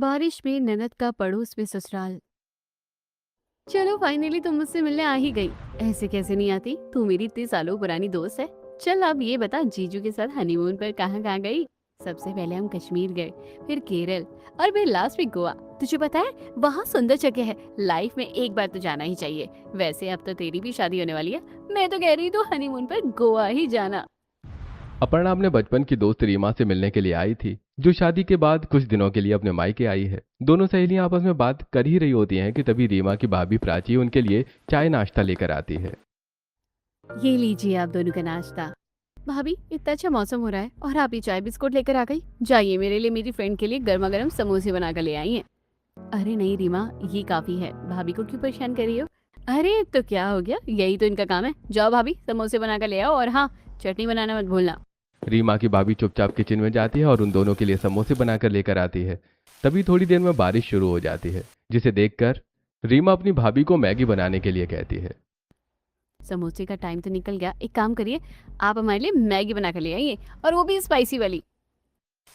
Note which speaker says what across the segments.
Speaker 1: बारिश में ननद का पड़ोस में ससुराल। चलो फाइनली तुम मुझसे मिलने आ ही गई। ऐसे कैसे नहीं आती, तू मेरी इतनी सालों पुरानी दोस्त है। चल अब ये बता, जीजू के साथ हनीमून पर कहाँ कहाँ गई? सबसे पहले हम कश्मीर गए, फिर केरल, और फिर लास्ट में गोवा। तुझे पता है वहाँ सुंदर जगह है, लाइफ में एक बार तो जाना ही चाहिए। वैसे अब तो तेरी भी शादी होने वाली है, मैं तो कह रही हूँ तो हनीमून पर गोवा ही जाना।
Speaker 2: अपर्णा अपने बचपन की दोस्त रीमा से मिलने के लिए आई थी, जो शादी के बाद कुछ दिनों के लिए अपने मायके आई है। दोनों सहेलियां आपस में बात कर ही रही होती हैं कि तभी रीमा की भाभी प्राची उनके लिए चाय नाश्ता लेकर आती है।
Speaker 1: ये लीजिए आप दोनों का नाश्ता। भाभी इतना अच्छा मौसम हो रहा है और आप ये चाय बिस्कुट लेकर आ गई। जाइए मेरे लिए मेरी फ्रेंड के लिए गर्मा गर्म समोसे बना कर ले आई हैं। अरे नहीं रीमा, ये काफी है, भाभी को क्यों परेशान कर रही हो? अरे तो क्या हो गया, यही तो इनका काम है। जाओ भाभी समोसे बना कर ले आओ, और हाँ, चटनी बनाना मत भूलना।
Speaker 2: रीमा की भाभी चुपचाप किचन में जाती है और उन दोनों के लिए समोसे बनाकर लेकर आती है। तभी थोड़ी देर में बारिश शुरू हो जाती है, जिसे देखकर रीमा अपनी भाभी को मैगी बनाने के लिए कहती है।
Speaker 1: समोसे का टाइम तो निकल गया, एक काम करिए, आप हमारे लिए मैगी बना कर ले आइए, और वो भी स्पाइसी वाली।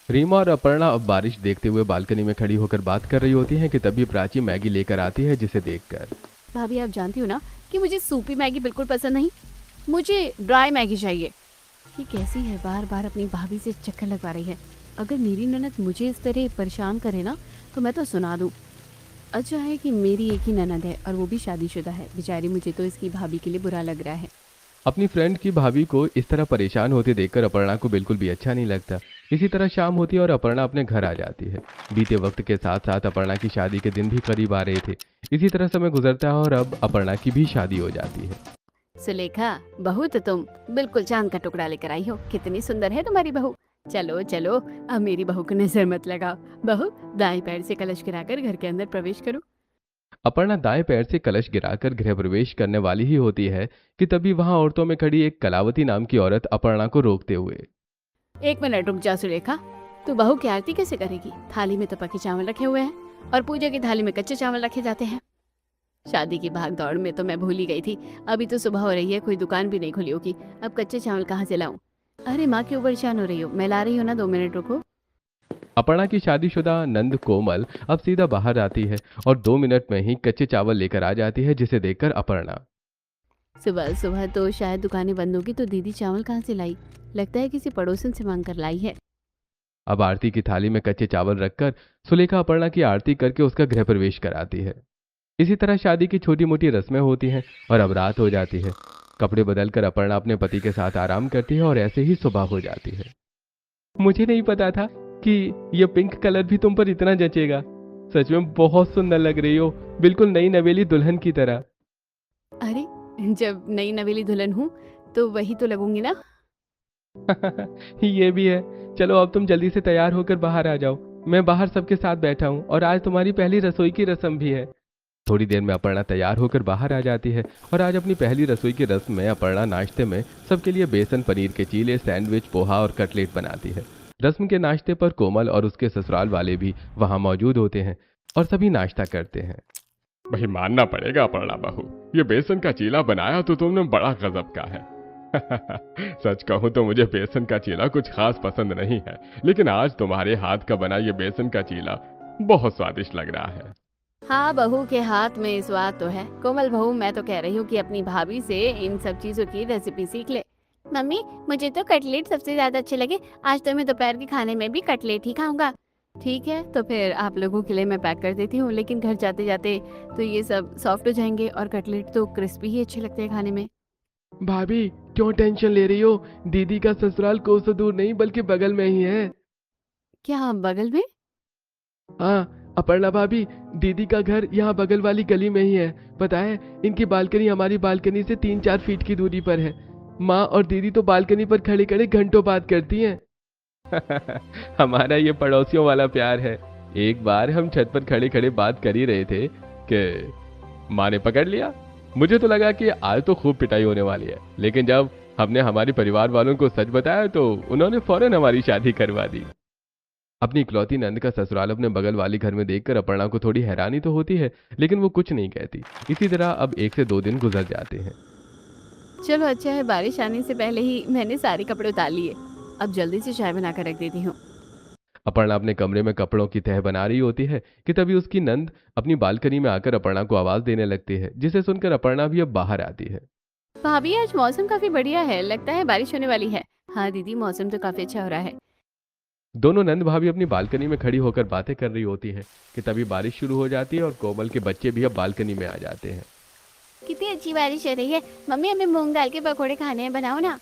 Speaker 2: रीमा और अपर्णा अब बारिश देखते हुए बालकनी में खड़ी होकर बात कर रही होती हैं कि तभी प्राची मैगी लेकर आती है, जिसे देखकर
Speaker 1: भाभी आप जानती हो ना कि मुझे सूपी मैगी बिल्कुल पसंद नहीं, मुझे ड्राई मैगी चाहिए। ये कैसी है, बार बार अपनी भाभी से चक्कर लगवा रही है। अगर मेरी ननद मुझे इस तरह परेशान करे ना, तो मैं तो सुना दूं। अच्छा है कि मेरी एक ही ननद है और वो भी शादीशुदा है, बेचारी, मुझे तो इसकी भाभी के लिए बुरा लग रहा है।
Speaker 2: अपनी फ्रेंड की भाभी को इस तरह परेशान होते देखकर अपर्णा को बिल्कुल भी अच्छा नहीं लगता। इसी तरह शाम होती है और अपर्णा अपने घर आ जाती है। बीते वक्त के साथ साथ अपर्णा की शादी के दिन भी करीब आ रहे थे। इसी तरह समय गुजरता है और अब अपर्णा की भी शादी हो जाती है।
Speaker 1: सुलेखा, बहू तो तुम बिल्कुल चांद का टुकड़ा लेकर आई हो। कितनी सुंदर है तुम्हारी बहू। चलो चलो, अब मेरी बहू को नजर मत लगाओ। बहू, दाएं पैर से कलश गिराकर घर के अंदर प्रवेश करो।
Speaker 2: अपर्णा दाएं पैर से कलश गिराकर गृह प्रवेश करने वाली ही होती है कि तभी वहां औरतों में खड़ी एक कलावती नाम की औरत अपर्णा को रोकते हुए।
Speaker 1: एक मिनट रुक जा सुलेखा, तू बहू की आरती कैसे करेगी? थाली में तो पके चावल रखे हुए हैं और पूजा की थाली में कच्चे चावल रखे जाते हैं। शादी की भाग दौड़ में तो मैं भूल ही गई थी। अभी तो सुबह हो रही है, कोई दुकान भी नहीं खुली होगी, अब कच्चे चावल कहाँ से लाऊं? अरे माँ, क्यों परेशान हो रही हो? मैं ला रही हूँ ना, 2 मिनट रुको।
Speaker 2: अपर्णा की शादीशुदा नंद कोमल अब सीधा बाहर आती है और 2 मिनट में ही कच्चे चावल लेकर आ जाती है, जिसे देखकर अपर्णा।
Speaker 1: सुबह सुबह तो शायद दुकानें बंद होगी, तो दीदी चावल कहाँ से लाई? लगता है किसी पड़ोसन से मांग कर लाई है।
Speaker 2: अब आरती की थाली में कच्चे चावल रखकर सुलेखा अपर्णा की आरती करके उसका गृह प्रवेश कराती है। इसी तरह शादी की छोटी मोटी रस्में होती हैं और अब रात हो जाती है। कपड़े बदलकर अपर्णा अपने पति के साथ आराम करती है और ऐसे ही सुबह हो जाती है। मुझे नहीं पता था कि ये पिंक कलर भी तुम पर इतना जचेगा। सच में बहुत सुंदर लग रही हो, बिल्कुल नई नवेली दुल्हन की तरह।
Speaker 1: अरे, जब नई नवेली दुल्हन हूँ तो वही तो लगूंगी ना।
Speaker 2: ये भी है। चलो अब तुम जल्दी से तैयार होकर बाहर आ जाओ। मैं बाहर सबके साथ बैठा हूँ और आज तुम्हारी पहली रसोई की रस्म भी है। थोड़ी देर में अपर्णा तैयार होकर बाहर आ जाती है और आज अपनी पहली रसोई की रस्म में अपर्णा नाश्ते में सबके लिए बेसन, पनीर के चीले, सैंडविच, पोहा और कटलेट बनाती है। रस्म के नाश्ते पर कोमल और उसके ससुराल वाले भी वहां मौजूद होते हैं और सभी नाश्ता करते हैं।
Speaker 3: भाई मानना पड़ेगा अपर्णा बहू, ये बेसन का चीला बनाया तो तुमने बड़ा गजब का है। सच कहूं तो मुझे बेसन का चीला कुछ खास पसंद नहीं है, लेकिन आज तुम्हारे हाथ का बना ये बेसन का चीला बहुत स्वादिष्ट लग रहा है।
Speaker 1: हाँ, बहू के हाथ में स्वाद तो है। कोमल बहू, मैं तो कह रही हूँ कि अपनी भाभी से इन सब चीजों की रेसिपी सीख ले। मम्मी, मुझे तो कटलेट सबसे ज्यादा अच्छे लगे। आज तो मैं दोपहर के खाने में भी कटलेट ही खाऊंगा। ठीक है, तो फिर आप लोगों के लिए मैं पैक कर देती हूँ, लेकिन घर जाते जाते तो ये सब सॉफ्ट हो जाएंगे, और कटलेट तो क्रिस्पी ही अच्छे लगते हैं खाने में।
Speaker 2: भाभी, क्यों टेंशन ले रही हो? दीदी का ससुराल कोसों दूर नहीं बल्कि बगल में ही है।
Speaker 1: क्या बगल में?
Speaker 2: हाँ अपर्णा भाभी, दीदी का घर यहाँ बगल वाली गली में ही है। पता है, इनकी बालकनी हमारी बालकनी से 3-4 फीट की दूरी पर है। माँ और दीदी तो बालकनी पर खड़े खड़े घंटों बात करती हैं। हमारा ये पड़ोसियों वाला प्यार है। एक बार हम छत पर खड़े खड़े बात कर ही रहे थे कि माँ ने पकड़ लिया। मुझे तो लगा कि आज तो खूब पिटाई होने वाली है, लेकिन जब हमने हमारे परिवार वालों को सच बताया तो उन्होंने फौरन हमारी शादी करवा दी। अपनी इकलौती नंद का ससुराल अपने बगल वाली घर में देखकर अपर्णा को थोड़ी हैरानी तो होती है, लेकिन वो कुछ नहीं कहती। इसी तरह अब 1 से 2 दिन गुजर जाते हैं।
Speaker 1: चलो अच्छा है, बारिश आने से पहले ही मैंने सारे कपड़े उतार लिए। अब जल्दी से चाय बना कर रख देती हूँ।
Speaker 2: अपर्णा अपने कमरे में कपड़ों की तह बना रही होती है कि तभी उसकी नंद अपनी बालकनी में आकर अपर्णा को आवाज देने लगती है, जिसे सुनकर अपर्णा भी अब बाहर आती है।
Speaker 1: भाभी आज मौसम काफी बढ़िया है, लगता है बारिश होने वाली है। हाँ दीदी, मौसम तो काफी अच्छा हो रहा है।
Speaker 2: दोनों नंद भाभी अपनी बालकनी में खड़ी होकर बातें कर रही होती हैं कि तभी बारिश शुरू हो जाती है और कोमल के बच्चे भी अब बालकनी में आ जाते हैं।
Speaker 1: कितनी अच्छी बारिश हो रही है। मम्मी हमें मूंग दाल के पकोड़े खाने हैं, बनाओ ना।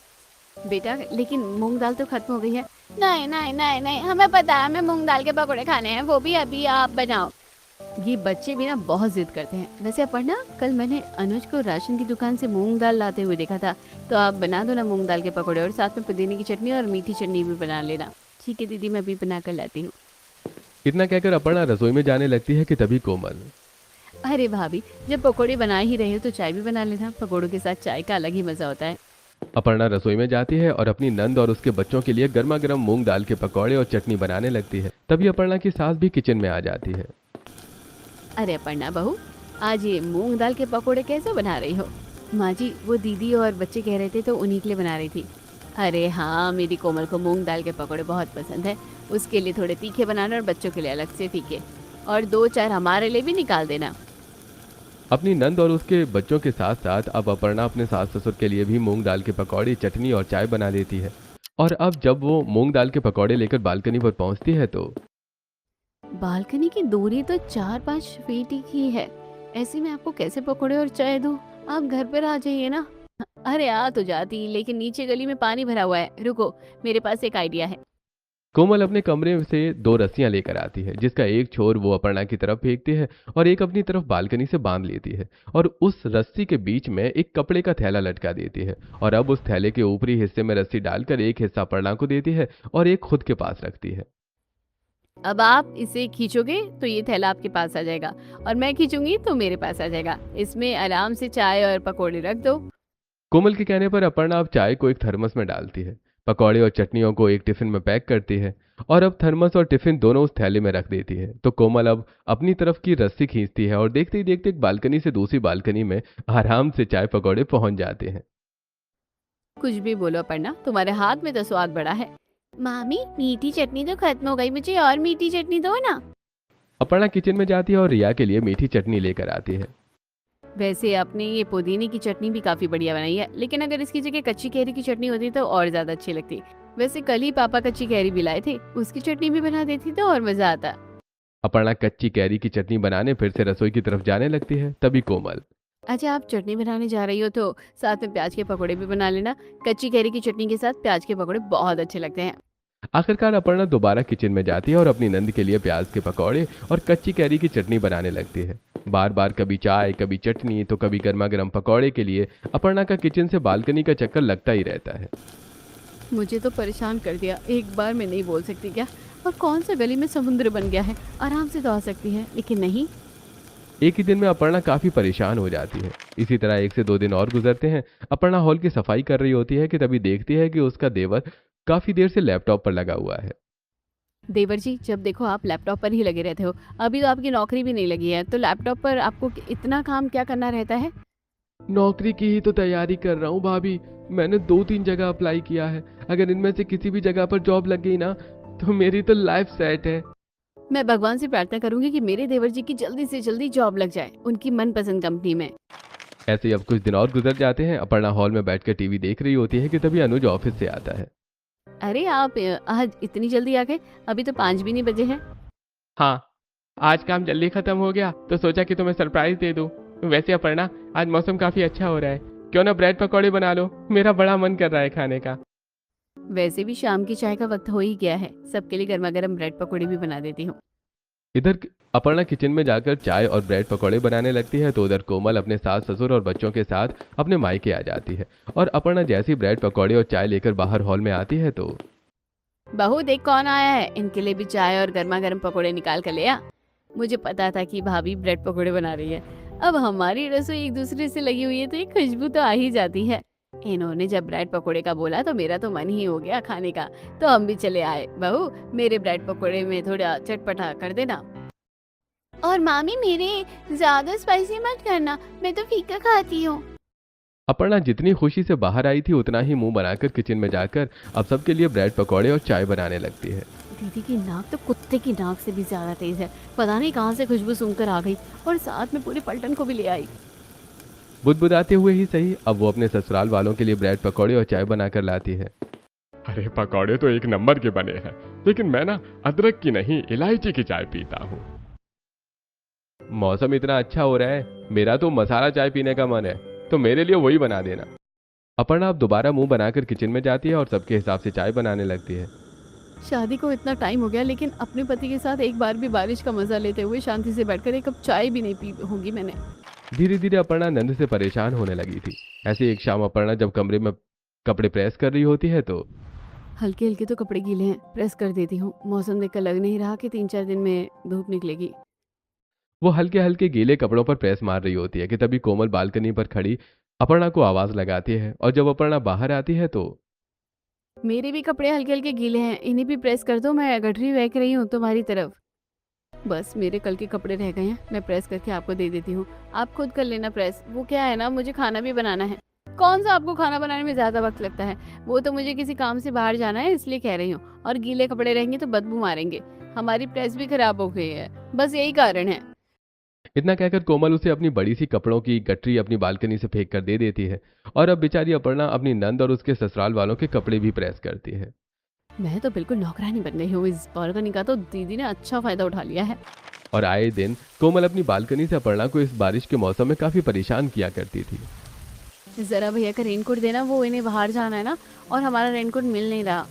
Speaker 1: बेटा लेकिन मूंग दाल तो खत्म हो गई है। नहीं नहीं नहीं नहीं, हमें पता है हमें मूंग दाल के पकोड़े खाने हैं, वो भी अभी आप बनाओ। ये बच्चे भी ना बहुत जिद करते हैं। वैसे अपर्णा, कल मैंने अनुज को राशन की दुकान से मूंग दाल लाते हुए देखा था, तो आप बना दो ना मूंग दाल के पकोड़े, और साथ में पुदीने की चटनी और मीठी चटनी भी बना लेना। ठीक है दीदी, मैं अभी बना कर लाती हूँ।
Speaker 2: इतना कहकर अपर्णा रसोई में जाने लगती है कि तभी कोमल।
Speaker 1: अरे भाभी, जब पकोड़े बना ही रहे हो तो चाय भी बना लेना। पकोड़ों के साथ चाय का अलग ही मजा होता है।
Speaker 2: अपर्णा रसोई में जाती है और अपनी नंद और उसके बच्चों के लिए गर्मा गर्म मूंग दाल के पकौड़े और चटनी बनाने लगती है। तभी अपर्णा की सास भी किचन में आ जाती है।
Speaker 1: अरे अपर्णा बहू, आज ये मूंग दाल के पकोड़े कैसे बना रही हो? माँ जी, वो दीदी और बच्चे कह रहे थे तो उन्हीं के लिए बना रही थी। अरे हाँ, मेरी कोमल को मूंग दाल के पकोड़े बहुत पसंद है। उसके लिए थोड़े तीखे बनाना और बच्चों के लिए अलग से तीखे, और 2-4 हमारे लिए भी निकाल देना।
Speaker 2: अपनी नंद और उसके बच्चों के साथ साथ अब अपर्णा अपने सास ससुर के लिए भी मूंग दाल के पकौड़े, चटनी और चाय बना लेती है। और अब जब वो मूंग दाल के पकौड़े लेकर बालकनी पर पहुंचती है तो
Speaker 1: बालकनी की दूरी तो 4-5 फीट ही की है। ऐसे में आपको कैसे पकोड़े और चाय दूं? आप घर पर आ जाइए ना। अरे आ तो जाती, लेकिन नीचे गली में पानी भरा हुआ है। रुको, मेरे पास एक आइडिया है।
Speaker 2: कोमल अपने कमरे से 2 रस्सियां लेकर आती है, जिसका एक छोर वो अपर्णा की तरफ फेंकती है और एक अपनी तरफ बालकनी से बांध लेती है और उस रस्सी के बीच में एक कपड़े का थैला लटका देती है। और अब उस थैले के ऊपरी हिस्से में रस्सी डालकर एक हिस्सा अपर्णा को देती है और एक खुद के पास रखती है।
Speaker 1: अब आप इसे खींचोगे तो ये थैला आपके पास आ जाएगा, और मैं खींचूंगी तो मेरे पास आ जाएगा। इसमें आराम से चाय और पकोड़े रख दो।
Speaker 2: कोमल के कहने पर अपर्णा अब चाय को एक थर्मस में डालती है, पकौड़े और चटनियों को एक टिफिन में पैक करती है और अब थर्मस और टिफिन दोनों उस थैले में रख देती है। तो कोमल अब अपनी तरफ की रस्सी खींचती है और देखते ही देखते एक बालकनी से दूसरी बालकनी में आराम से चाय पकौड़े पहुंच जाते हैं।
Speaker 1: कुछ भी बोलो अपर्णा, तुम्हारे हाथ में तो स्वाद बड़ा है। मामी, मीठी चटनी तो खत्म हो गई, मुझे और मीठी चटनी दो ना।
Speaker 2: अपर्णा किचन में जाती है और रिया के लिए मीठी चटनी लेकर आती है।
Speaker 1: वैसे आपने ये पुदीने की चटनी भी काफी बढ़िया बनाई है, लेकिन अगर इसकी जगह कच्ची कैरी की चटनी होती तो और ज्यादा अच्छी लगती। वैसे कल ही पापा कच्ची कैरी भी लाए थे, उसकी चटनी भी बना देती तो और मजा आता।
Speaker 2: अपर्णा कच्ची कैरी की चटनी बनाने फिर से रसोई की तरफ जाने लगती है। तभी कोमल।
Speaker 1: अच्छा, आप चटनी बनाने जा रही हो तो साथ में प्याज के पकोड़े भी बना लेना। कच्ची कैरी की चटनी के साथ प्याज के पकोड़े बहुत अच्छे लगते हैं।
Speaker 2: आखिरकार अपर्णा दोबारा किचन में जाती है और अपनी नंद के लिए प्याज के पकौड़े और कच्ची कैरी की चटनी बनाने लगती है। बार बार कभी चाय, कभी चटनी, तो कभी गर्मा गर्म पकौड़े के लिए अपर्णा का किचन से बालकनी का चक्कर लगता ही रहता है।
Speaker 1: मुझे तो परेशान कर दिया। एक बार मैं नहीं बोल सकती क्या? और कौन सा गली में समुद्र बन गया है, आराम से तो आ सकती है, लेकिन नहीं।
Speaker 2: एक ही दिन में अपर्णा काफी परेशान हो जाती है। इसी तरह 1 से 2 दिन और गुजरते हैं। अपर्णा हॉल की सफाई कर रही होती है कि तभी देखती है कि उसका देवर काफी देर से लैपटॉप पर लगा हुआ है।
Speaker 1: देवर जी, जब देखो आप लैपटॉप पर ही लगे रहते हो। अभी तो आपकी नौकरी भी नहीं लगी है, तो लैपटॉप पर आपको इतना काम क्या करना रहता है?
Speaker 2: नौकरी की ही तो तैयारी कर रहा हूँ भाभी। मैंने 2-3 जगह अप्लाई किया है। अगर इनमें से किसी भी जगह पर जॉब लग गई ना तो मेरी तो लाइफ सेट है।
Speaker 1: मैं भगवान से प्रार्थना करूंगी कि मेरे देवर जी की जल्दी से जल्दी जॉब लग जाए उनकी मनपसंद कंपनी में।
Speaker 2: ऐसे ही अब कुछ दिन और गुजर जाते हैं। अपर्णा हॉल में बैठकर टीवी देख रही होती है कि तभी अनुज ऑफिस से आता है।
Speaker 1: अरे आप आज इतनी जल्दी आ गए? अभी तो 5 भी नहीं बजे हैं।
Speaker 4: हाँ, आज काम जल्दी खत्म हो गया तो सोचा कि तुम्हें सरप्राइज दे दूं। वैसे अपर्णा, आज मौसम काफी अच्छा हो रहा है, क्यों ना ब्रेड पकौड़े बना लो, मेरा बड़ा मन कर रहा है खाने का।
Speaker 1: वैसे भी शाम की चाय का वक्त हो ही गया है, सबके लिए गर्मा गर्म ब्रेड पकौड़े भी बना देती हूँ।
Speaker 2: इधर अपर्णा किचन में जाकर चाय और ब्रेड पकौड़े बनाने लगती है तो उधर कोमल अपने सास ससुर और बच्चों के साथ अपने मायके आ जाती है। और अपर्णा जैसी ब्रेड पकौड़े और चाय लेकर बाहर हॉल में आती है तो
Speaker 1: बहू देख कौन आया है, इनके लिए भी चाय और गर्मा गर्म पकौड़े निकाल कर ले आ। मुझे पता था कि भाभी ब्रेड पकौड़े बना रही है। अब हमारी रसोई एक दूसरे से लगी हुई है तो एक खुशबू तो आ ही जाती है। इन्होंने जब ब्रेड पकोड़े का बोला तो मेरा तो मन ही हो गया खाने का, तो हम भी चले आए। बहू, मेरे ब्रेड पकोड़े में थोड़ा चटपटा कर देना। और मामी, मेरे ज्यादा स्पाइसी मत करना, मैं तो फीका खाती हूँ।
Speaker 2: अपर्णा जितनी खुशी से बाहर आई थी उतना ही मुंह बनाकर किचन में जाकर अब सबके लिए ब्रेड पकौड़े और चाय बनाने लगती है।
Speaker 1: दीदी की नाक तो कुत्ते की नाक से भी ज्यादा तेज है। पता नहीं कहाँ से खुशबू सूंघकर आ गई और साथ में पूरे पलटन को भी ले आई।
Speaker 2: बुदबुदाते हुए ही सही, अब वो अपने ससुराल वालों के लिए ब्रेड पकौड़े और चाय बनाकर लाती है।
Speaker 3: अरे पकौड़े तो एक नंबर के बने हैं, लेकिन मैं ना अदरक की नहीं इलायची की चाय पीता हूँ।
Speaker 2: मौसम इतना अच्छा हो रहा है, मेरा तो मसाला चाय पीने का मन है, तो मेरे लिए वही बना देना। अपर्णा अब दोबारा मुंह बनाकर किचन में जाती है और सबके हिसाब से चाय बनाने लगती है।
Speaker 1: शादी को इतना टाइम हो गया लेकिन अपने पति के साथ एक बार भी बारिश का मजा लेते हुए शांति से बैठकर एक कप चाय भी नहीं पी होगी मैंने।
Speaker 2: धीरे धीरे अपर्णा नंद से परेशान होने लगी थी। ऐसे एक शाम अपर्णा जब कमरे में कपड़े प्रेस कर रही होती है तो
Speaker 1: हल्के हल्के तो कपड़े गीले हैं, प्रेस कर देती हूँ। मौसम देखकर लग नहीं रहा कि 3-4 दिन में धूप निकलेगी।
Speaker 2: वो हल्के हल्के गीले कपड़ों पर प्रेस मार रही होती है कि तभी कोमल बालकनी पर खड़ी अपर्णा को आवाज लगाती है, और जब अपर्णा बाहर आती है तो
Speaker 1: मेरे भी कपड़े हल्के हल्के गीले हैं, इन्हें भी प्रेस कर दो, मैं गठरी फेंक रही हूँ तुम्हारी तरफ। बस मेरे कल के कपड़े रह गए हैं, मैं प्रेस करके आपको दे देती हूँ, आप खुद कर लेना प्रेस। वो क्या है ना, मुझे खाना भी बनाना है। कौन सा आपको खाना बनाने में ज्यादा वक्त लगता है? वो तो मुझे किसी काम से बाहर जाना है इसलिए कह रही हूँ, और गीले कपड़े रहेंगे तो बदबू मारेंगे। हमारी प्रेस भी खराब हो गई है, बस यही कारण है।
Speaker 2: इतना कहकर कोमल उसे अपनी बड़ी सी कपड़ों की गठरी अपनी बालकनी से फेंक कर दे देती है, और अब बेचारी अपर्णा अपनी नंद और उसके ससुराल वालों के कपड़े भी प्रेस करती है।
Speaker 1: मैं तो बिल्कुल नौकरानी बन गई हूँ इस बालकनी का, तो दीदी ने अच्छा फायदा उठा लिया है।
Speaker 2: और आए दिन कोमल अपनी बालकनी से अपर्णा को इस बारिश के मौसम में काफी परेशान किया करती थी।
Speaker 1: जरा भैया का रेनकोट देना, वो इन्हें बाहर जाना है ना, और हमारा रेनकोट मिल नहीं रहा।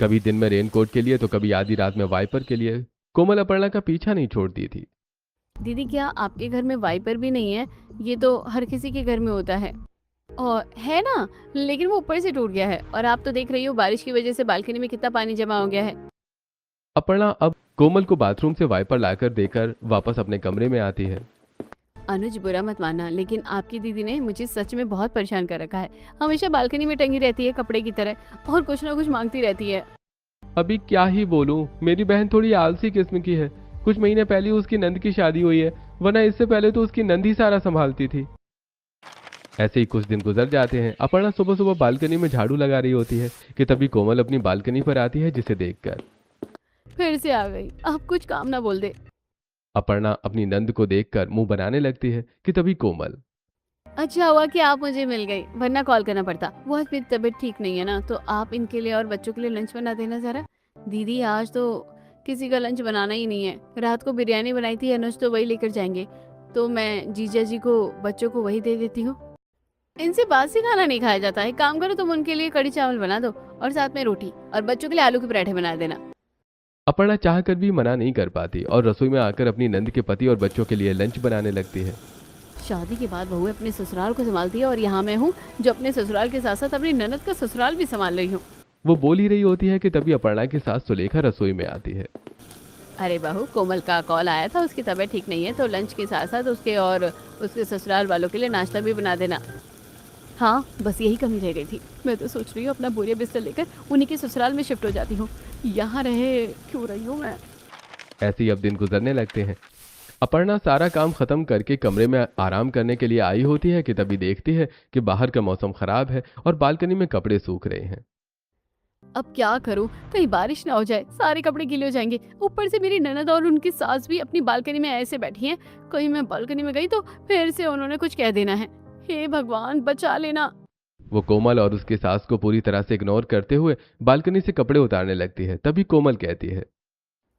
Speaker 2: कभी दिन में रेनकोट के लिए तो कभी आधी रात में वाइपर के लिए कोमल अपर्णा का पीछा नहीं छोड़ती थी।
Speaker 1: दीदी क्या आपके घर में वाइपर भी नहीं है? ये तो हर किसी के घर में होता है, और है ना, लेकिन वो ऊपर से टूट गया है, और आप तो देख रही हो बारिश की वजह से बालकनी में कितना पानी जमा हो गया है।
Speaker 2: अपर्णा अब कोमल को बाथरूम से वाइपर लाकर देकर वापस अपने कमरे में आती है।
Speaker 1: अनुज बुरा मत मानना, लेकिन आपकी दीदी ने मुझे सच में बहुत परेशान कर रखा है। हमेशा बालकनी में टंगी रहती है कपड़े की तरह, और कुछ ना कुछ मांगती रहती है।
Speaker 2: अभी क्या ही बोलूं, मेरी बहन थोड़ी आलसी किस्म की है। कुछ महीने पहले उसकी नंद की शादी हुई है, वरना इससे पहले तो उसकी नंद ही सारा संभालती थी। ऐसे ही कुछ दिन गुजर जाते हैं। अपर्णा सुबह सुबह बालकनी में झाड़ू लगा रही होती है कि तभी कोमल अपनी बालकनी पर आती है, जिसे देखकर
Speaker 1: फिर से आ गई, अब कुछ काम ना बोल दे।
Speaker 2: अपर्णा अपनी नंद को देखकर मुंह बनाने लगती है कि तभी कोमल
Speaker 1: अच्छा हुआ कि आप मुझे मिल गई, वरना कॉल करना पड़ता। वो आज मेरी तबीयत ठीक नहीं है ना, तो आप इनके लिए और बच्चों के लिए लंच बना देना जरा। दीदी आज तो किसी का लंच बनाना ही नहीं है। रात को बिरयानी बनाई थी अनुज, तो वही लेकर जाएंगे, तो मैं जीजा जी को बच्चों को वही दे देती हूँ। इनसे बासी खाना नहीं खाया जाता है। काम करो, तुम उनके लिए कड़ी चावल बना दो और साथ में रोटी, और बच्चों के लिए आलू के पराठे बना देना।
Speaker 2: अपर्णा चाहकर भी मना नहीं कर पाती और रसोई में आकर अपनी नंद के पति और बच्चों के लिए लंच बनाने लगती है।
Speaker 1: शादी के बाद बहू अपने ससुराल को संभालती है, और यहाँ मैं हूँ जो अपने ससुराल के साथ साथ अपनी ननद का ससुराल भी संभाल रही हूँ।
Speaker 2: वो बोल ही रही होती है कि तभी अपर्णा के साथ सुलेखा रसोई में आती है।
Speaker 1: अरे बहू, कोमल का कॉल आया था, उसकी तबीयत ठीक नहीं है, तो लंच के साथ साथ उसके और उसके ससुराल वालों के लिए नाश्ता भी बना देना। हाँ, बस यही कमी रह गई थी। मैं तो सोच रही हूँ अपना बोरिया बिस्तर लेकर उन्हीं के ससुराल में शिफ्ट हो जाती हूँ। यहाँ रहे क्यों रही हूँ मैं।
Speaker 2: ऐसे ही अब दिन गुजरने लगते हैं। अपर्णा सारा काम खत्म करके कमरे में आराम करने के लिए आई होती है कि तभी देखती है कि बाहर का मौसम खराब है और बालकनी में कपड़े सूख रहे हैं।
Speaker 1: अब क्या करूं, कहीं बारिश ना हो जाए, सारे कपड़े गीले हो जाएंगे। ऊपर से मेरी ननद और उनकी सास भी अपनी बालकनी में ऐसे बैठी हैं, कहीं मैं बालकनी में गई तो फिर से उन्होंने कुछ कह देना है। हे भगवान, बचा लेना।
Speaker 2: वो कोमल और उसकी सास को पूरी तरह से इग्नोर करते हुए बालकनी से कपड़े उतारने लगती है। तभी कोमल कहती है,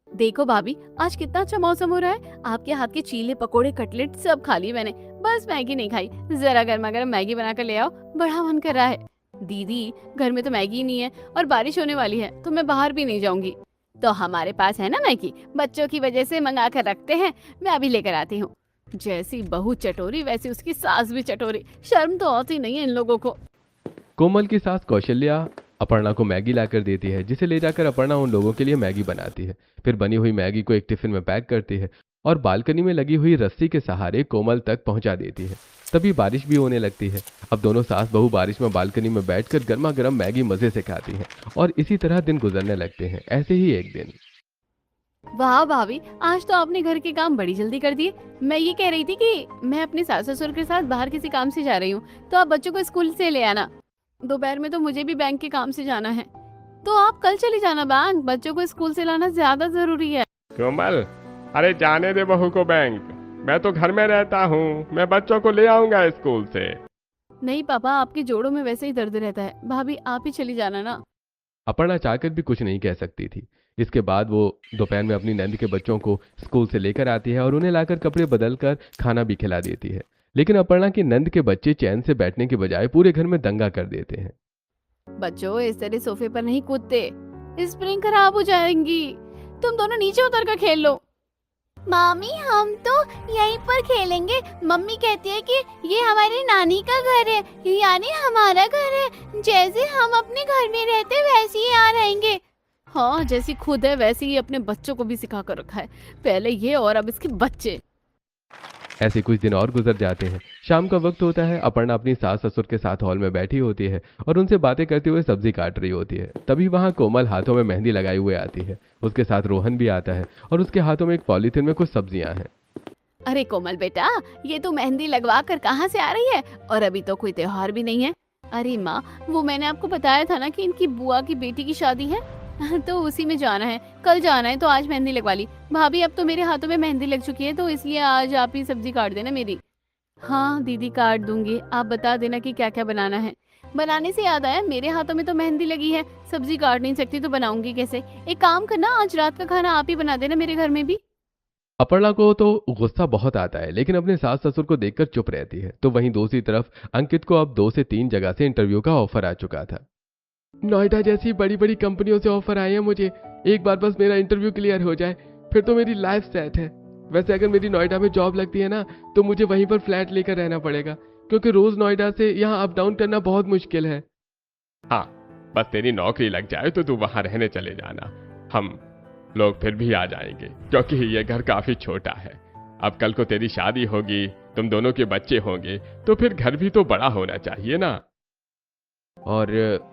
Speaker 1: देखो भाभी, आज कितना अच्छा मौसम हो रहा है। आपके हाथ के चीले, पकोड़े, कटलेट सब खा लिए मैंने, बस मैगी नहीं खाई। जरा गर्मा गर्म मैगी बना कर ले आओ, बड़ा मन कर रहा है। दीदी, घर में तो मैगी ही नहीं है और बारिश होने वाली है, तो मैं बाहर भी नहीं जाऊंगी। तो हमारे पास है ना मैगी, बच्चों की वजह से मंगा कर रखते हैं, मैं अभी लेकर आती हूँ। जैसी बहू चटोरी वैसी उसकी सास भी चटोरी, शर्म तो आती नहीं है इन लोगों को।
Speaker 2: कोमल की सास कौशल्या अपर्णा को मैगी लाकर देती है, जिसे ले जाकर अपर्णा उन लोगों के लिए मैगी बनाती है। फिर बनी हुई मैगी को एक टिफिन में पैक करती है और बालकनी में लगी हुई रस्सी के सहारे कोमल तक पहुंचा देती है। तभी बारिश भी होने लगती है। अब दोनों सास बहू बारिश में बालकनी में बैठकर गर्मा गर्म मैगी मजे से खाती हैं और इसी तरह दिन गुजरने लगते हैं। ऐसे ही एक दिन,
Speaker 1: वाह भाभी, आज तो आपने घर के काम बड़ी जल्दी कर दिए। मैं ये कह रही थी कि मैं अपने सास ससुर के साथ बाहर किसी काम से जा रही हूँ, तो आप बच्चों को स्कूल से ले आना। दोपहर में तो मुझे भी बैंक के काम से जाना है। तो आप कल चली जाना बैंक, बच्चों को स्कूल से लाना ज्यादा जरूरी है।
Speaker 3: कोमल, अरे जाने दे बहू को बैंक, मैं तो घर में रहता हूँ, मैं बच्चों को ले आऊंगा स्कूल से।
Speaker 1: नहीं पापा, आपके जोड़ों में वैसे ही दर्द रहता है, भाभी आप ही चली जाना ना।
Speaker 2: अपर्णा चाहकर भी कुछ नहीं कह सकती थी। इसके बाद वो दोपहर में अपनी नंद के बच्चों को स्कूल से लेकर आती है और उन्हें लाकर कपड़े बदल कर खाना भी खिला देती है। लेकिन अपर्णा की नंद के बच्चे चैन से बैठने के बजाय पूरे घर में दंगा कर देते हैं।
Speaker 1: बच्चों, इस तरह सोफे पर नहीं कूदते, स्प्रिंग खराब हो जाएंगी। तुम दोनों नीचे उतर कर खेल लो। मामी, हम तो यहीं पर खेलेंगे। मम्मी कहती है कि ये हमारी नानी का घर है, यानी हमारा घर है। जैसे हम अपने घर में रहते वैसे ही यहाँ रहेंगे। हाँ, जैसी खुद है वैसे ही अपने बच्चों को भी सिखा कर रखा है, पहले ये और अब इसके बच्चे।
Speaker 2: ऐसे कुछ दिन और गुजर जाते हैं। शाम का वक्त होता है। अपर्णा अपनी सास ससुर के साथ हॉल में बैठी होती है और उनसे बातें करते हुए सब्जी काट रही होती है। तभी वहां कोमल हाथों में मेहंदी लगाए हुए आती है। उसके साथ रोहन भी आता है और उसके हाथों में एक पॉलीथिन में कुछ सब्जियां हैं।
Speaker 1: अरे कोमल बेटा, ये तो मेहंदी लगवा कर कहाँ से आ रही है, और अभी तो कोई त्योहार भी नहीं है। अरे माँ, वो मैंने आपको बताया था ना कि इनकी बुआ की बेटी की शादी है, तो उसी में जाना है, कल जाना है, तो आज मेहंदी लगवा ली। भाभी, अब तो मेरे हाथों में मेहंदी लग चुकी है, तो इसलिए आज आप ही सब्जी काट देना मेरी। हाँ दीदी, काट दूंगी। आप बता देना कि क्या क्या बनाना है। बनाने से याद आया, मेरे हाथों में तो मेहंदी लगी है, सब्जी काट नहीं सकती तो बनाऊंगी कैसे। एक काम करना, आज रात का खाना आप ही बना देना मेरे घर में भी।
Speaker 2: अपर्णा को तो गुस्सा बहुत आता है, लेकिन अपने सास ससुर को देखकर चुप रहती है। तो वहीं दूसरी तरफ अंकित को अब 2 से 3 जगह से इंटरव्यू का ऑफर आ चुका था। नोएडा जैसी बड़ी बड़ी कंपनियों से ऑफर आए हैं मुझे। एक बार बस मेरा इंटरव्यू क्लियर हो जाए, फिर तो मेरी लाइफ सेट है। वैसे अगर मेरी नोएडा में जॉब लगती है ना, तो मुझे वहीं पर फ्लैट लेकर रहना पड़ेगा, क्योंकि रोज नोएडा से यहाँ अप डाउन करना बहुत मुश्किल है।
Speaker 3: हाँ, बस तेरी नौकरी लग जाए तो तू वहां रहने चले जाना, हम लोग फिर भी आ जाएंगे, क्योंकि ये घर काफी छोटा है। अब कल को तेरी शादी होगी, तुम दोनों के बच्चे होंगे, तो फिर घर भी तो बड़ा होना चाहिए ना।
Speaker 2: और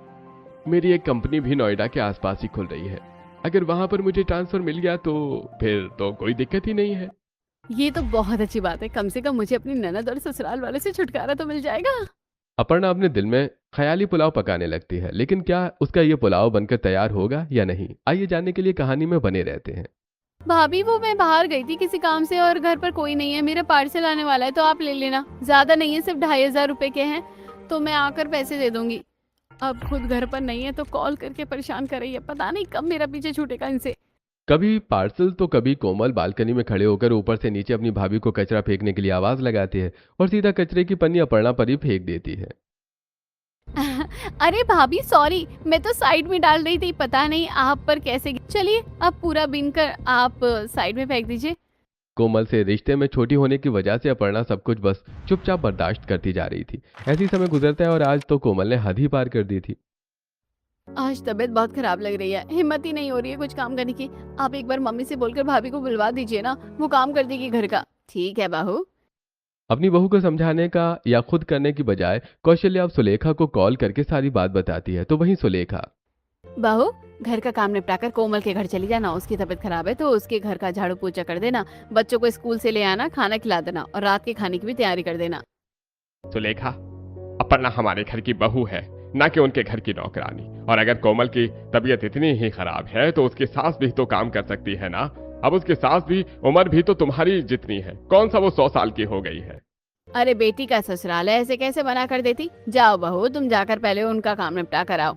Speaker 2: मेरी एक कंपनी भी नोएडा के आसपास ही खुल रही है। अगर वहां पर मुझे ट्रांसफर मिल गया तो फिर तो कोई दिक्कत ही नहीं है।
Speaker 1: ये तो बहुत अच्छी बात है, कम से कम मुझे अपनी ननद और ससुराल वाले से छुटकारा तो मिल जाएगा।
Speaker 2: अपर्णा अपने दिल में ख्याली पुलाव पकाने लगती है, लेकिन क्या उसका ये पुलाव बनकर तैयार होगा या नहीं, आइए जानने के लिए कहानी में बने रहते हैं।
Speaker 1: भाभी, वो मैं बाहर गई थी किसी काम से और घर पर कोई नहीं है। मेरा पार्सल आने वाला है, तो आप ले लेना। ज्यादा नहीं है, सिर्फ 2500 रुपए के हैं, तो मैं आकर पैसे दे दूंगी। अब खुद घर पर नहीं है तो कॉल करके परेशान कर रही है, पता नहीं कब मेरा पीछे छूटेगा इनसे।
Speaker 2: कभी पार्सल तो कभी कोमल बालकनी में खड़े होकर ऊपर से नीचे अपनी भाभी को कचरा फेंकने के लिए आवाज लगाती है और सीधा कचरे की पन्नी अपर्णा पर ही फेंक देती है।
Speaker 1: अरे भाभी सॉरी, मैं तो साइड में डाल रही थी, पता नहीं आप पर कैसे चलिए अब पूरा बीन कर आप साइड में फेंक दीजिए।
Speaker 2: कोमल से रिश्ते में छोटी होने की वजह से अपर्णा सब कुछ बस चुपचाप बर्दाश्त करती जा रही थी। ऐसी समय गुजरता है और आज तो कोमल ने हद ही पार कर दी थी।
Speaker 1: आज तबीयत बहुत खराब लग रही है, हिम्मत ही नहीं हो रही है कुछ काम करने की। आप एक बार मम्मी से बोलकर भाभी को बुलवा दीजिए ना, वो काम कर देगी घर का। ठीक है बहू।
Speaker 2: अपनी बहू को समझाने का या खुद करने की बजाय कौशल्या अब सुलेखा को कॉल करके सारी बात बताती है। तो वहीं सुलेखा,
Speaker 1: बहू, घर का काम निपटाकर कोमल के घर चली जाना, उसकी तबीयत खराब है तो उसके घर का झाड़ू पोछा कर देना, बच्चों को स्कूल से ले आना, खाना खिला देना और रात के खाने की भी तैयारी कर देना।
Speaker 3: सुलेखा, अपर्णा हमारे घर की बहू है, ना कि उनके घर की नौकरानी। और अगर कोमल की तबीयत इतनी ही खराब है तो उसकी सास भी तो काम कर सकती है ना। अब उसकी सास भी उम्र भी तो तुम्हारी जितनी है, कौन सा वो 100 साल की हो गई है।
Speaker 1: अरे बेटी का ससुराल है, ऐसे कैसे मना कर देती। जाओ बहू, तुम जाकर पहले उनका काम निपटा कर आओ।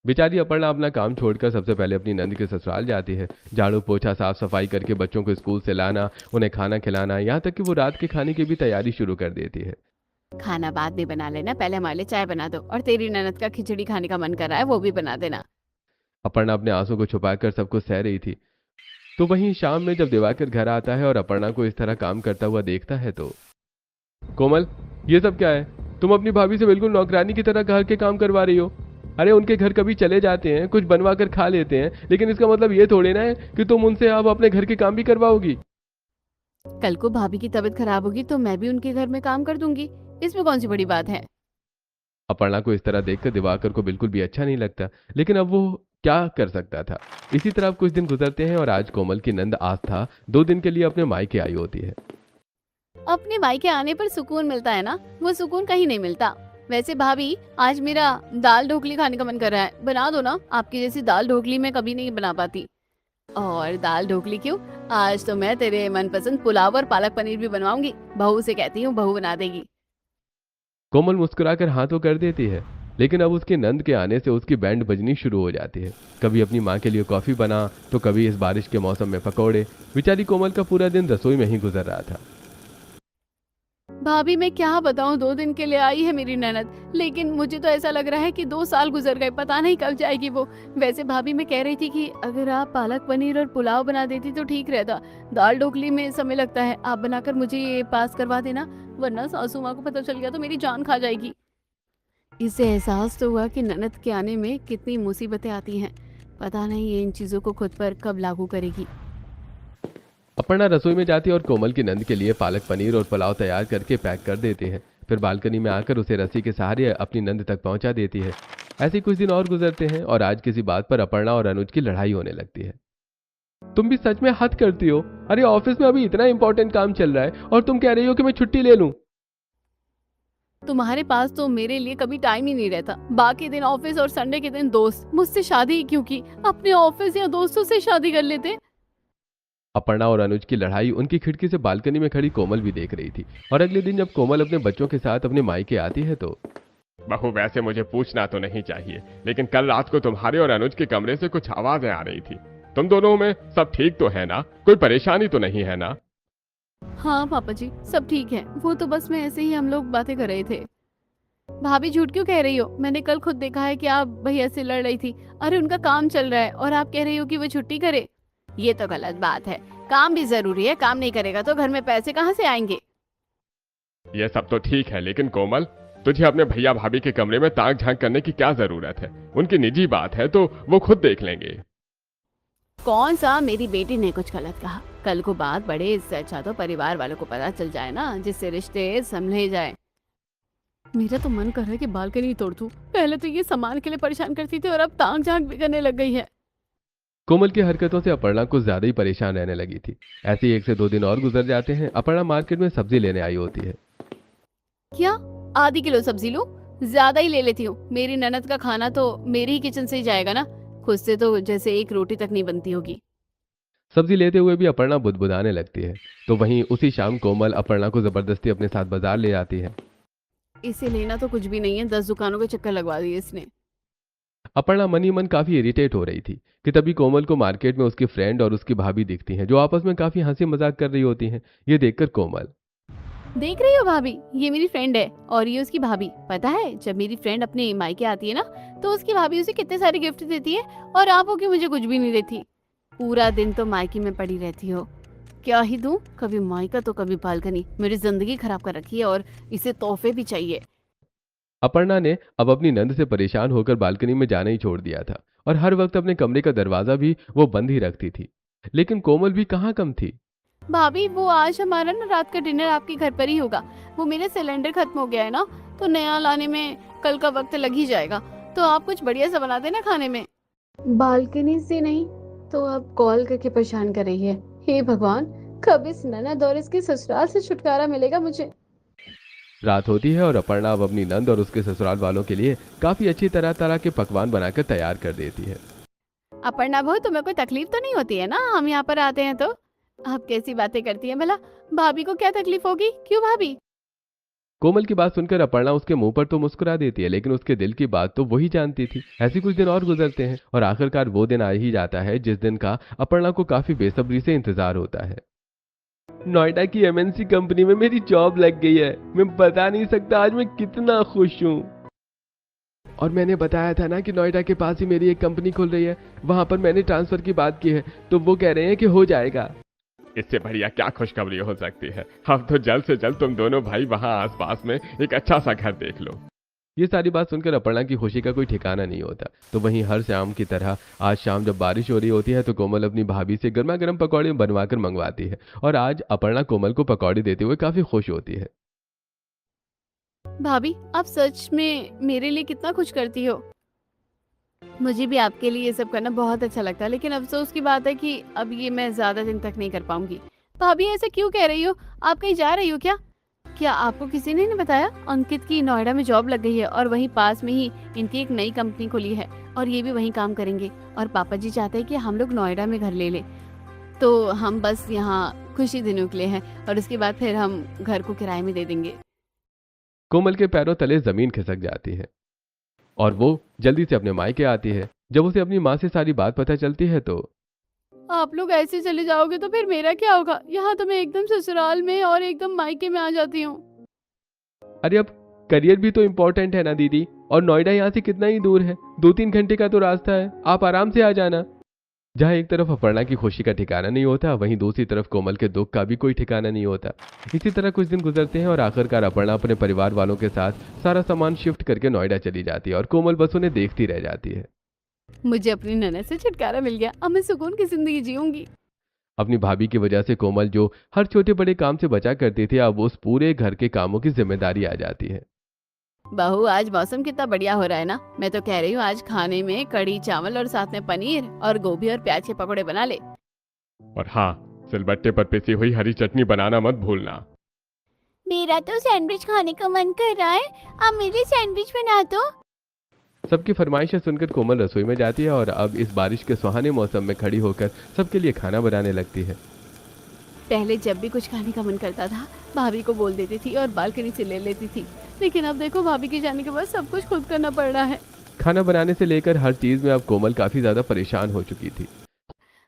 Speaker 2: बेचारी अपर्णा अपना काम छोड़कर सबसे पहले अपनी नंद के ससुराल जाती है। झाड़ू पोछा साफ सफाई करके बच्चों को स्कूल से लाना, उन्हें खाना खिलाना, यहाँ तक कि वो रात के खाने की भी तैयारी शुरू कर देती है।
Speaker 1: खाना बाद में बना लेना, पहले हमारे लिए चाय बना दो, और तेरी ननद का खिचड़ी खाने का मन कर रहा है, वो भी बना देना।
Speaker 2: अपर्णा अपने आंसू को छुपाकर सब कुछ सह रही थी। तो वहीं शाम में जब दिवाकर घर आता है और अपर्णा को इस तरह काम करता हुआ देखता है तो, कोमल, ये सब क्या है? तुम अपनी भाभी से बिल्कुल नौकरानी की तरह घर के काम करवा रही हो। अरे उनके घर कभी चले जाते हैं, कुछ बनवा कर खा लेते हैं, लेकिन इसका मतलब ये थोड़ी ना है कि तुम उनसे अब अपने घर के काम भी करवाओगी।
Speaker 1: कल को भाभी की तबीयत खराब होगी तो मैं भी उनके घर में काम कर दूंगी, इसमें कौन सी बड़ी बात है।
Speaker 2: अपर्णा को इस तरह देखकर दिवाकर को बिल्कुल भी अच्छा नहीं लगता, लेकिन अब वो क्या कर सकता था। इसी तरह अब कुछ दिन गुजरते हैं और आज कोमल की नंद आस्था 2 दिन के लिए अपने मायके आई होती है।
Speaker 1: अपने मायके आने पर सुकून मिलता है ना, वो सुकून कहीं नहीं मिलता। वैसे भाभी, आज मेरा दाल ढोकली खाने का मन कर रहा है, बना दो ना। आपकी जैसी दाल ढोकली मैं कभी नहीं बना पाती। और दाल ढोकली क्यों, आज तो मैं तेरे मनपसंद पुलाव और पालक पनीर भी बनवाऊंगी। बहू से कहती हूँ, बहू बना देगी।
Speaker 2: कोमल मुस्कुराकर हाँ तो कर देती है, लेकिन अब उसके नंद के आने से उसकी बैंड बजनी शुरू हो जाती है। कभी अपनी माँ के लिए कॉफी बना तो कभी इस बारिश के मौसम में पकौड़े। बेचारी कोमल का पूरा दिन रसोई में ही गुजर रहा था।
Speaker 1: भाभी मैं क्या बताऊं, 2 दिन के लिए आई है मेरी ननद, लेकिन मुझे तो ऐसा लग रहा है कि 2 साल गुजर गए, पता नहीं कब जाएगी वो। वैसे भाभी मैं कह रही थी कि अगर आप पालक पनीर और पुलाव बना देती तो ठीक रहता। दाल ढोकली में समय लगता है, आप बनाकर मुझे ये पास करवा देना, वरना सासू माँ को पता चल गया तो मेरी जान खा जाएगी। इससे एहसास तो हुआ कि ननद के आने में कितनी मुसीबतें आती हैं। पता नहीं ये इन चीजों को खुद पर कब लागू करेगी।
Speaker 2: अपर्णा रसोई में जाती है और कोमल की नंद के लिए पालक पनीर और पुलाव तैयार करके पैक कर देती है। फिर बालकनी में आकर उसे रस्सी के सहारे अपनी नंद तक पहुंचा देती है। ऐसे कुछ दिन और गुजरते हैं और आज किसी बात पर अपर्णा और अनुज की लड़ाई होने लगती है। तुम भी सच में हद करती हो। अरे ऑफिस में अभी इतना इंपॉर्टेंट काम चल रहा है और तुम कह रही हो कि मैं छुट्टी ले लूं।
Speaker 1: तुम्हारे पास तो मेरे लिए कभी टाइम ही नहीं रहता। बाकी दिन ऑफिस और संडे के दिन दोस्त। मुझसे शादी ही क्यों की, अपने ऑफिस या दोस्तों से शादी कर लेते।
Speaker 2: अपर्णा और अनुज की लड़ाई उनकी खिड़की से बालकनी में खड़ी कोमल भी देख रही थी। और अगले दिन जब कोमल अपने बच्चों के साथ अपने मायके आती है तो
Speaker 3: बहू, वैसे मुझे पूछना तो नहीं चाहिए, लेकिन कल रात को तुम्हारे और अनुज के कमरे से कुछ आवाजें आ रही थी। तुम दोनों में सब ठीक तो है ना? कोई परेशानी तो नहीं है ना?
Speaker 1: हाँ पापा जी, सब ठीक है। वो तो बस मैं ऐसे ही हम लोग बातें कर रहे थे। भाभी झूठ क्यों कह रही हो? मैंने कल खुद देखा है कि आप भैया से लड़ रही थी। अरे उनका काम चल रहा है और आप कह रही हो कि वो छुट्टी करे। ये तो गलत बात है। काम भी जरूरी है, काम नहीं करेगा तो घर में पैसे कहाँ से आएंगे।
Speaker 3: ये सब तो ठीक है, लेकिन कोमल, तुझे अपने भैया भाभी के कमरे में ताक झांक करने की क्या जरूरत है? उनकी निजी बात है तो वो खुद देख लेंगे।
Speaker 1: कौन सा मेरी बेटी ने कुछ गलत कहा? कल को बात बढ़े, इससे अच्छा तो परिवार वालों को पता चल जाए ना, जिससे रिश्ते संभले जाए। मेरा तो मन कर रहा है कि बालकनी तोड़ दूं। पहले तो ये सामान के लिए परेशान करती थी और अब ताक झांक भी करने लग गई है।
Speaker 2: कोमल की हरकतों से अपर्णा कुछ ज्यादा ही परेशान रहने लगी थी। ऐसे ही 1 से 2 दिन और गुजर जाते हैं। अपर्णा मार्केट में सब्जी लेने आई होती है।
Speaker 1: क्या आधी किलो सब्जी लूं? ज्यादा ही ले लेती हूँ। मेरी ननद का खाना तो मेरी ही किचन से ही जाएगा ना, खुद से तो जैसे एक रोटी तक नहीं बनती होगी।
Speaker 2: सब्जी लेते हुए भी अपर्णा बुदबुदाने लगती है। तो वहीं उसी शाम कोमल अपर्णा को जबरदस्ती अपने साथ बाजार ले जाती है।
Speaker 1: इसे लेना तो कुछ भी नहीं है, 10 दुकानों के चक्कर लगवा दिए इसने।
Speaker 2: अपर्णा मन ही मन काफी इरिटेट हो रही थी कि तभी कोमल को मार्केट में उसकी फ्रेंड और उसकी भाभी दिखती हैं, जो आपस में काफी हंसी मजाक कर रही होती हैं। ये देखकर कोमल,
Speaker 1: देख रही हो भाभी, ये मेरी फ्रेंड है और ये उसकी भाभी। पता है जब मेरी फ्रेंड अपने मायके आती है ना, तो उसकी भाभी उसे कितने सारे गिफ्ट देती है और आप हो कि मुझे कुछ भी नहीं देती। पूरा दिन तो मायके में पड़ी रहती हो। क्या ही दूं, कभी मायका तो कभी बालकनी। मेरी जिंदगी खराब कर रखी है और इसे तोहफे भी चाहिए।
Speaker 2: अपर्णा ने अब अपनी नंद से परेशान होकर बालकनी में जाना ही छोड़ दिया था और हर वक्त अपने कमरे का दरवाजा भी वो बंद ही रखती थी। लेकिन कोमल भी कहाँ कम थी।
Speaker 1: भाभी वो आज हमारा ना रात का डिनर आपके घर पर ही होगा। वो मेरा सिलेंडर खत्म हो गया है ना, तो नया लाने में कल का वक्त लग ही जाएगा। तो आप कुछ बढ़िया सा बना देना खाने में। बालकनी से नहीं तो अब कॉल करके परेशान कर रही है। हे भगवान, कब इस ननद और इसके ससुराल से छुटकारा मिलेगा मुझे।
Speaker 2: रात होती है और अपर्णा अब अपनी नंद और उसके ससुराल वालों के लिए काफी अच्छी तरह तरह के पकवान बनाकर तैयार कर देती है।
Speaker 1: अपर्णा बहू, तुम्हें कोई तकलीफ तो नहीं होती है ना हम यहाँ पर आते हैं तो? आप कैसी बातें करती हैं भला? भाभी को क्या तकलीफ होगी? क्यों भाभी?
Speaker 2: कोमल की बात सुनकर अपर्णा उसके मुंह पर तो मुस्कुरा देती है, लेकिन उसके दिल की बात तो वही जानती थी। ऐसे कुछ दिन और गुजरते हैं और आखिरकार वो दिन आ ही जाता है जिस दिन का अपर्णा को काफी बेसब्री से इंतजार होता है। नोएडा की एमएनसी कंपनी में मेरी जॉब लग गई है। मैं बता नहीं सकता आज मैं कितना खुश हूँ। और मैंने बताया था ना कि नोएडा के पास ही मेरी एक कंपनी खुल रही है, वहां पर मैंने ट्रांसफर की बात की है, तो वो कह रहे हैं कि हो जाएगा।
Speaker 3: इससे बढ़िया क्या खुशखबरी हो सकती है? अब तो जल्द से जल्द तुम दोनों भाई वहां आसपास में एक अच्छा सा घर देख लो।
Speaker 2: ये सारी बात सुनकर अपर्णा की खुशी का कोई ठिकाना नहीं होता। तो वहीं हर शाम की तरह आज शाम जब बारिश हो रही होती है तो कोमल अपनी भाभी से गर्मा गर्म पकौड़े बनवाकर मंगवाती है और आज अपर्णा कोमल को पकौड़े देते हुए काफी खुश होती है।
Speaker 1: भाभी, आप सच में मेरे लिए कितना कुछ करती हो। मुझे भी आपके लिए ये सब करना बहुत अच्छा लगता है, लेकिन अफसोस की बात है कि अब ये मैं ज्यादा दिन तक नहीं कर पाऊंगी। भाभी ऐसा क्यों कह रही हो? आप कहीं जा रही हो क्या? क्या आपको किसी ने नहीं बताया? अंकित की नोएडा में जॉब लग गई है और वहीं पास में ही इनकी एक नई कंपनी खुली है और ये भी वहीं काम करेंगे। और पापा जी चाहते हैं कि हम लोग नोएडा में घर ले लें। तो हम बस यहाँ खुशी दिनों के लिए हैं और उसके बाद फिर हम घर को किराए में दे देंगे।
Speaker 3: कोमल के पैरों तले जमीन खिसक जाती है और वो जल्दी से अपने मायके आती है। जब उसे अपनी माँ से सारी बात पता चलती है तो
Speaker 1: आप लोग ऐसे चले जाओगे तो फिर मेरा क्या होगा? यहाँ तो मैं एकदम ससुराल में और एकदम मायके में आ जाती हूँ।
Speaker 3: अरे अब करियर भी तो इम्पोर्टेंट है ना दीदी, और नोएडा यहाँ से कितना ही दूर है, 2-3 घंटे का तो रास्ता है, आप आराम से आ जाना। जहाँ एक तरफ अपर्णा की खुशी का ठिकाना नहीं होता, वहीं दूसरी तरफ कोमल के दुख का भी कोई ठिकाना नहीं होता। इसी तरह कुछ दिन गुजरते हैं और आखिरकार अपर्णा अपने परिवार वालों के साथ सारा सामान शिफ्ट करके नोएडा चली जाती है और कोमल बस उन्हें देखती रह जाती है।
Speaker 1: मुझे अपनी ननद से छुटकारा मिल गया, अब मैं सुकून की जिंदगी जीऊंगी।
Speaker 3: अपनी भाभी की वजह से कोमल जो हर छोटे बड़े काम से बचा करती थी, अब उस पूरे घर के कामों की जिम्मेदारी आ जाती है।
Speaker 1: बहू, आज मौसम कितना बढ़िया हो रहा है ना। मैं तो कह रही हूँ आज खाने में कढ़ी चावल और साथ में पनीर और गोभी और प्याज के पकौड़े बना ले।
Speaker 3: और हाँ, सिलबट्टे पर पिसी हुई हरी चटनी बनाना मत भूलना।
Speaker 1: मेरा तो सैंडविच खाने का मन कर रहा है, आप मेरे लिए सैंडविच बना दो।
Speaker 3: सबकी फरमाइशें सुनकर कोमल रसोई में जाती है और अब इस बारिश के सुहाने मौसम में खड़ी होकर सबके लिए खाना बनाने लगती है।
Speaker 1: पहले जब भी कुछ खाने का मन करता था भाभी को बोल देती थी और बालकनी से ले लेती थी, लेकिन अब देखो भाभी के जाने के बाद सब कुछ खुद करना पड़ रहा है।
Speaker 3: खाना बनाने से लेकर हर चीज में अब कोमल काफी ज्यादा परेशान हो चुकी थी।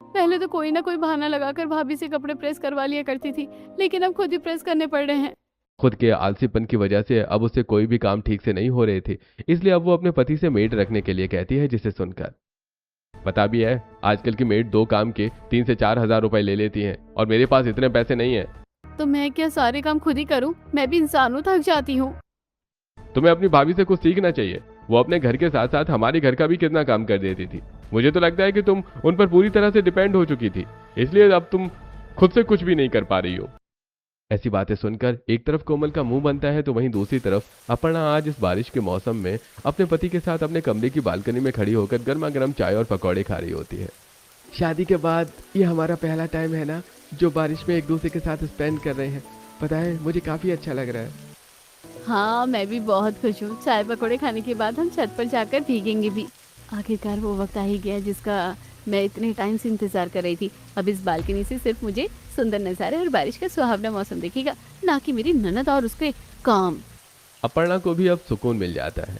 Speaker 1: पहले तो कोई ना कोई बहाना लगाकर भाभी से कपड़े प्रेस करवा लिया करती थी, लेकिन अब खुद ही प्रेस करने पड़ रहे हैं।
Speaker 3: खुद के आलसीपन की वजह से अब उससे कोई भी काम ठीक से नहीं हो रहे थे, इसलिए अब वो अपने पति से मेड रखने के लिए कहती है, जिसे सुनकर पता भी है आजकल की मेड 2 काम के 3 से 4 हजार रुपए ले लेती हैं और मेरे पास इतने पैसे नहीं है।
Speaker 1: तो मैं क्या सारे काम खुद ही करूं? मैं भी इंसान हूं, थक जाती हूँ।
Speaker 3: तुम्हें अपनी भाभी से कुछ सीखना चाहिए। वो अपने घर के साथ साथ हमारे घर का भी कितना काम कर देती थी। मुझे तो लगता है कि तुम उन पर पूरी तरह से डिपेंड हो चुकी थी, इसलिए अब तुम खुद से कुछ भी नहीं कर पा रही हो। ऐसी बातें सुनकर एक तरफ कोमल का मुंह बनता है तो वहीं दूसरी तरफ अपर्णा आज इस बारिश के मौसम में अपने पति के साथ अपने कमरे की बालकनी में खड़ी होकर गर्मा गर्म चाय और पकौड़े खा रही होती है।
Speaker 2: शादी के बाद ये हमारा पहला टाइम है ना जो बारिश में एक दूसरे के साथ स्पेंड कर रहे हैं। पता है मुझे काफी अच्छा लग रहा है।
Speaker 1: हाँ, मैं भी बहुत खुश हूँ। चाय पकौड़े खाने के बाद हम छत पर जाकर भीगेंगे भी। आखिरकार वो वक्त आ ही गया जिसका मैं इतने टाइम से इंतजार कर रही थी। अब इस बालकनी से सिर्फ मुझे सुंदर नज़ारे और बारिश का सुहावना मौसम दिखेगा, ना कि मेरी ननद और उसके काम।
Speaker 3: अपर्णा को भी अब सुकून मिल जाता है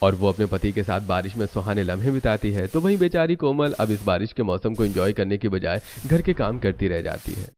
Speaker 3: और वो अपने पति के साथ बारिश में सुहाने लम्हे बिताती है, तो वहीं बेचारी कोमल अब इस बारिश के मौसम को एंजॉय करने की बजाय घर के काम करती रह जाती है।